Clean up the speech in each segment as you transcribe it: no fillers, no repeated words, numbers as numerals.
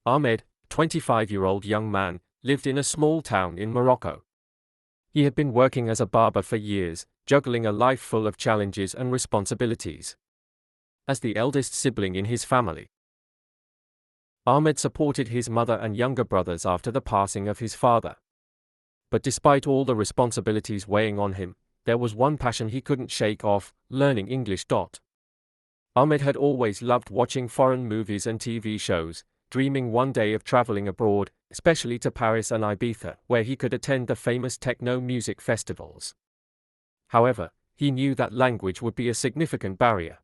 Ahmed, a 25-year-old young man, lived in a small town in Morocco. He had been working as a barber for years, juggling a life full of challenges and responsibilities. As the eldest sibling in his family, Ahmed supported his mother and younger brothers after the passing of his father. But despite all the responsibilities weighing on him, there was one passion he couldn't shake off: learning English. Ahmed had always loved watching foreign movies and TV shows, dreaming one day of traveling abroad, especially to Paris and Ibiza, where he could attend the famous techno music festivals. However, he knew that language would be a significant barrier.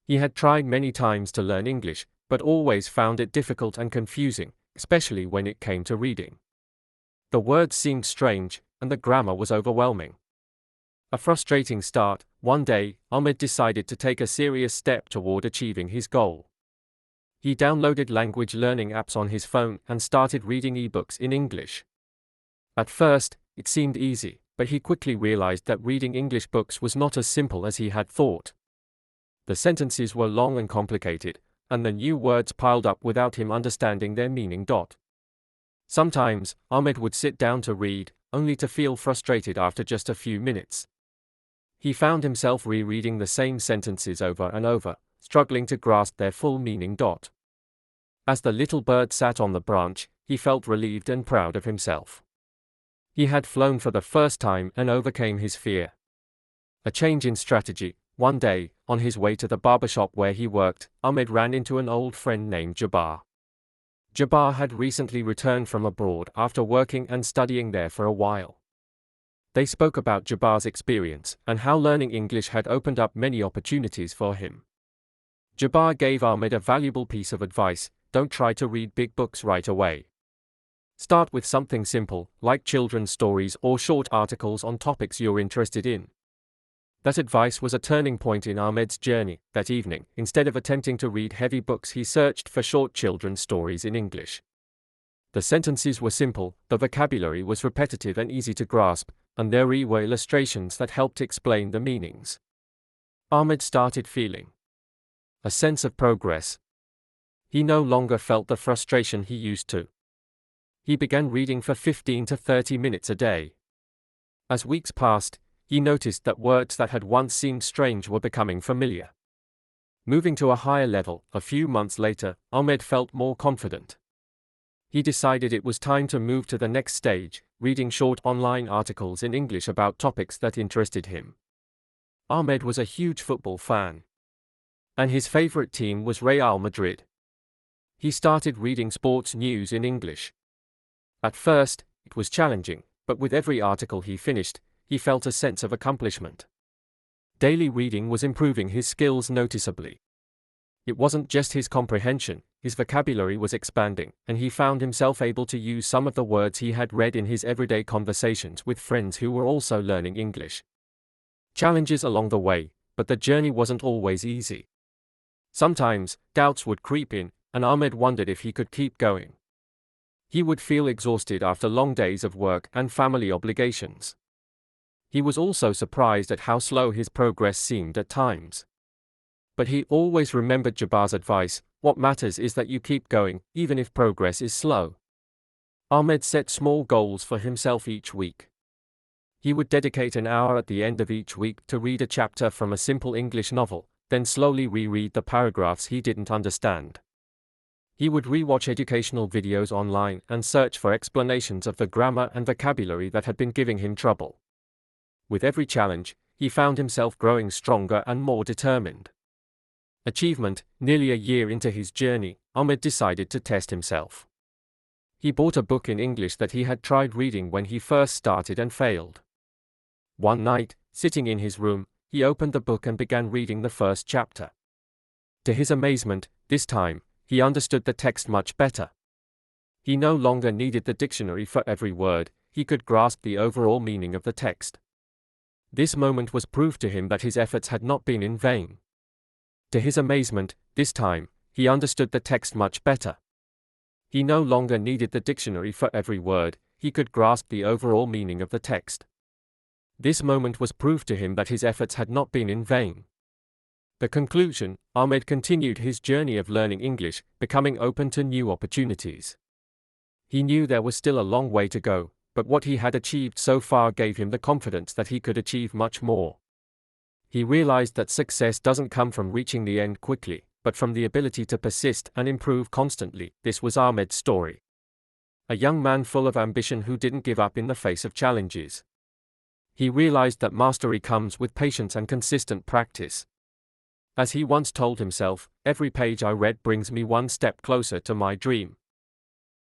He had tried many times to learn English, but always found it difficult and confusing, especially when it came to reading. The words seemed strange, and the grammar was overwhelming. A frustrating start. One day, Ahmed decided to take a serious step toward achieving his goal. He downloaded language learning apps on his phone and started reading ebooks in English. At first, it seemed easy, but he quickly realized that reading English books was not as simple as he had thought. The sentences were long and complicated, and the new words piled up without him understanding their meaning. Sometimes, Ahmed would sit down to read, only to feel frustrated after just a few minutes. He found himself rereading the same sentences over and over, struggling to grasp their full meaning. As the little bird sat on the branch, he felt relieved and proud of himself. He had flown for the first time and overcame his fear. A change in strategy. One day, on his way to the barbershop where he worked, Ahmed ran into an old friend named Jabbar. Jabbar had recently returned from abroad after working and studying there for a while. They spoke about Jabbar's experience and how learning English had opened up many opportunities for him. Jabbar gave Ahmed a valuable piece of advice: don't try to read big books right away. Start with something simple, like children's stories or short articles on topics you're interested in. That advice was a turning point in Ahmed's journey. That evening, instead of attempting to read heavy books, he searched for short children's stories in English. The sentences were simple, the vocabulary was repetitive and easy to grasp, and there were illustrations that helped explain the meanings. Ahmed started feeling a sense of progress. He no longer felt the frustration he used to. He began reading for 15 to 30 minutes a day. As weeks passed, he noticed that words that had once seemed strange were becoming familiar. Moving to a higher level, a few months later, Ahmed felt more confident. He decided it was time to move to the next stage, reading short online articles in English about topics that interested him. Ahmed was a huge football fan, and his favorite team was Real Madrid. He started reading sports news in English. At first, it was challenging, but with every article he finished, he felt a sense of accomplishment. Daily reading was improving his skills noticeably. It wasn't just his comprehension, his vocabulary was expanding, and he found himself able to use some of the words he had read in his everyday conversations with friends who were also learning English. Challenges along the way, but the journey wasn't always easy. Sometimes, doubts would creep in, and Ahmed wondered if he could keep going. He would feel exhausted after long days of work and family obligations. He was also surprised at how slow his progress seemed at times. But he always remembered Jabbar's advice: what matters is that you keep going, even if progress is slow. Ahmed set small goals for himself each week. He would dedicate an hour at the end of each week to read a chapter from a simple English novel, then slowly reread the paragraphs he didn't understand. He would rewatch educational videos online and search for explanations of the grammar and vocabulary that had been giving him trouble. With every challenge, he found himself growing stronger and more determined. Achievement. Nearly a year into his journey, Ahmed decided to test himself. He bought a book in English that he had tried reading when he first started and failed. One night, sitting in his room, he opened the book and began reading the first chapter. To his amazement, this time, he understood the text much better. He no longer needed the dictionary for every word, he could grasp the overall meaning of the text. This moment was proof to him that his efforts had not been in vain. To his amazement, this time, he understood the text much better. He no longer needed the dictionary for every word, he could grasp the overall meaning of the text. This moment was proof to him that his efforts had not been in vain. The conclusion: Ahmed continued his journey of learning English, becoming open to new opportunities. He knew there was still a long way to go, but what he had achieved so far gave him the confidence that he could achieve much more. He realized that success doesn't come from reaching the end quickly, but from the ability to persist and improve constantly. This was Ahmed's story. A young man full of ambition who didn't give up in the face of challenges. He realized that mastery comes with patience and consistent practice. As he once told himself, every page I read brings me one step closer to my dream.